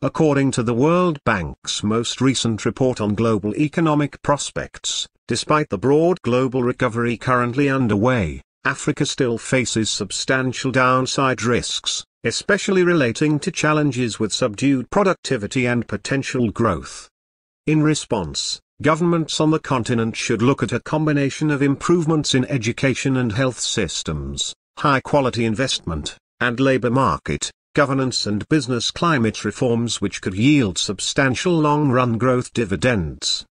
According to the World Bank's most recent report on global economic prospects, despite the broad global recovery currently underway, Africa still faces substantial downside risks, especially relating to challenges with subdued productivity and potential growth. In response, governments on the continent should look at a combination of improvements in education and health systems, high-quality investment, and labor market, governance and business climate reforms which could yield substantial long-run growth dividends.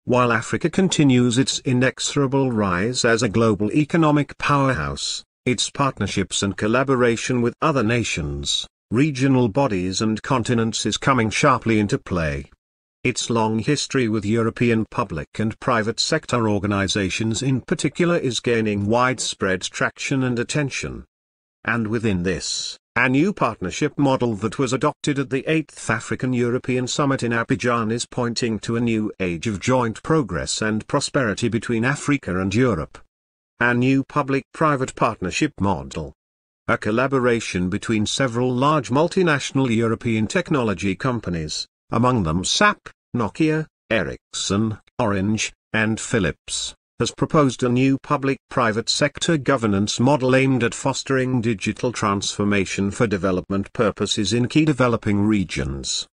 While Africa continues its inexorable rise as a global economic powerhouse, its partnerships and collaboration with other nations, regional bodies and continents is coming sharply into play. Its long history with European public and private sector organizations in particular is gaining widespread traction and attention. And within this, a new partnership model that was adopted at the 8th African-European Summit in Abidjan is pointing to a new age of joint progress and prosperity between Africa and Europe. A new public-private partnership model. A collaboration between several large multinational European technology companies, among them SAP, Nokia, Ericsson, Orange, and Philips, has proposed a new public-private sector governance model aimed at fostering digital transformation for development purposes in key developing regions.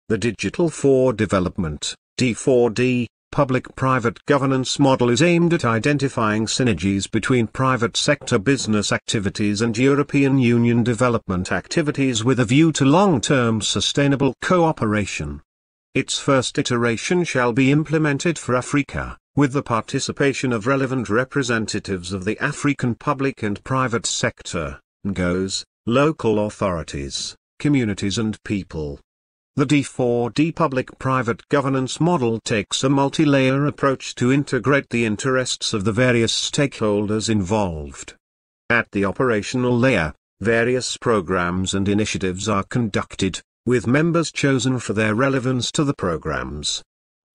The Digital for Development, D4D, public-private governance model is aimed at identifying synergies between private sector business activities and European Union development activities with a view to long-term sustainable cooperation. Its first iteration shall be implemented for Africa, with the participation of relevant representatives of the African public and private sector, NGOs, local authorities, communities and people. The D4D public-private governance model takes a multi-layer approach to integrate the interests of the various stakeholders involved. At the operational layer, various programs and initiatives are conducted, with members chosen for their relevance to the programs.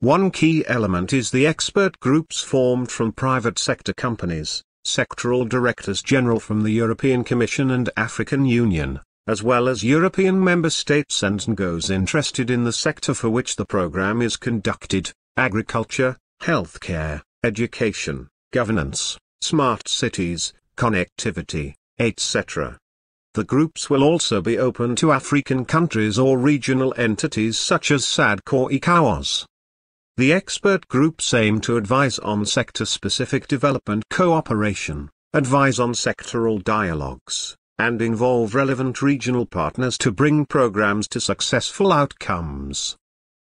One key element is the expert groups formed from private sector companies, sectoral directors general from the European Commission and African Union, as well as European member states and NGOs interested in the sector for which the program is conducted: agriculture, healthcare, education, governance, smart cities, connectivity, etc. The groups will also be open to African countries or regional entities such as SADC or ECOWAS. The expert groups aim to advise on sector-specific development cooperation, advise on sectoral dialogues, and involve relevant regional partners to bring programs to successful outcomes.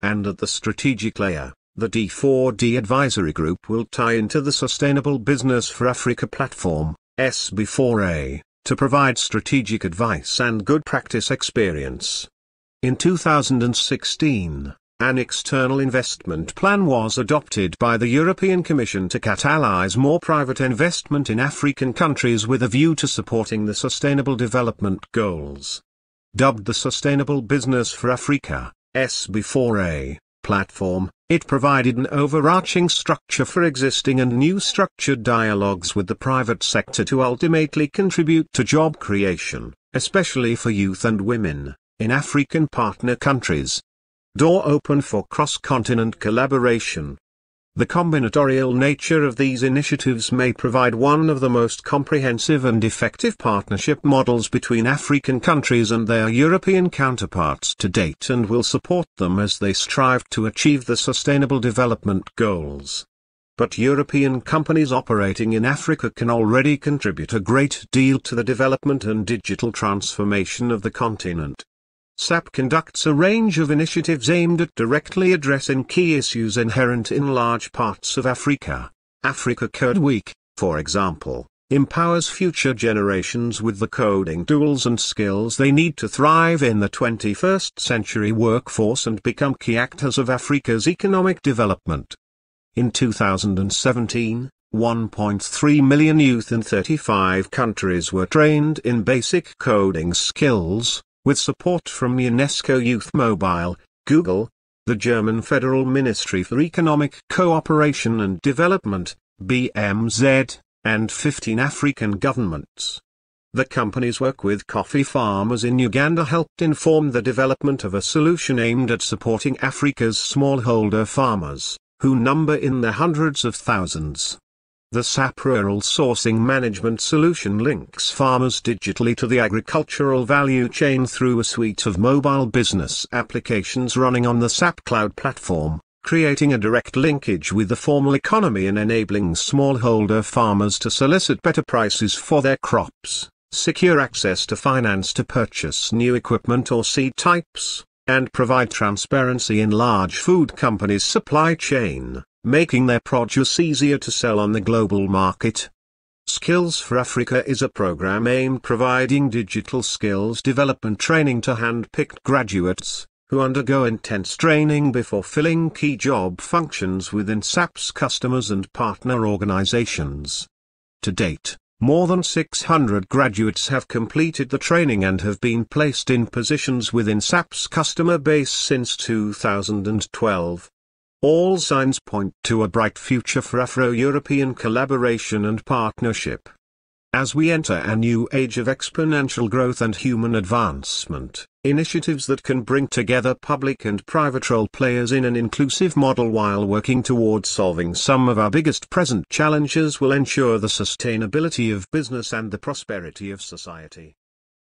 And at the strategic layer, the D4D Advisory Group will tie into the Sustainable Business for Africa platform, SB4A, to provide strategic advice and good practice experience. In 2016, an external investment plan was adopted by the European Commission to catalyze more private investment in African countries with a view to supporting the Sustainable Development Goals. Dubbed the Sustainable Business for Africa, SB4A, platform, it provided an overarching structure for existing and new structured dialogues with the private sector to ultimately contribute to job creation, especially for youth and women, in African partner countries. Door open for cross-continent collaboration. The combinatorial nature of these initiatives may provide one of the most comprehensive and effective partnership models between African countries and their European counterparts to date, and will support them as they strive to achieve the Sustainable Development Goals. But European companies operating in Africa can already contribute a great deal to the development and digital transformation of the continent. SAP conducts a range of initiatives aimed at directly addressing key issues inherent in large parts of Africa. Africa Code Week, for example, empowers future generations with the coding tools and skills they need to thrive in the 21st century workforce and become key actors of Africa's economic development. In 2017, 1.3 million youth in 35 countries were trained in basic coding skills, with support from UNESCO Youth Mobile, Google, the German Federal Ministry for Economic Cooperation and Development, BMZ, and 15 African governments. The company's work with coffee farmers in Uganda helped inform the development of a solution aimed at supporting Africa's smallholder farmers, who number in the hundreds of thousands. The SAP Rural Sourcing Management solution links farmers digitally to the agricultural value chain through a suite of mobile business applications running on the SAP Cloud platform, creating a direct linkage with the formal economy and enabling smallholder farmers to solicit better prices for their crops, secure access to finance to purchase new equipment or seed types, and provide transparency in large food companies' supply chain, making their produce easier to sell on the global market. Skills for Africa is a program aimed providing digital skills development training to hand-picked graduates, who undergo intense training before filling key job functions within SAP's customers and partner organizations. To date, more than 600 graduates have completed the training and have been placed in positions within SAP's customer base since 2012. All signs point to a bright future for Afro-European collaboration and partnership. As we enter a new age of exponential growth and human advancement, initiatives that can bring together public and private role players in an inclusive model while working towards solving some of our biggest present challenges will ensure the sustainability of business and the prosperity of society.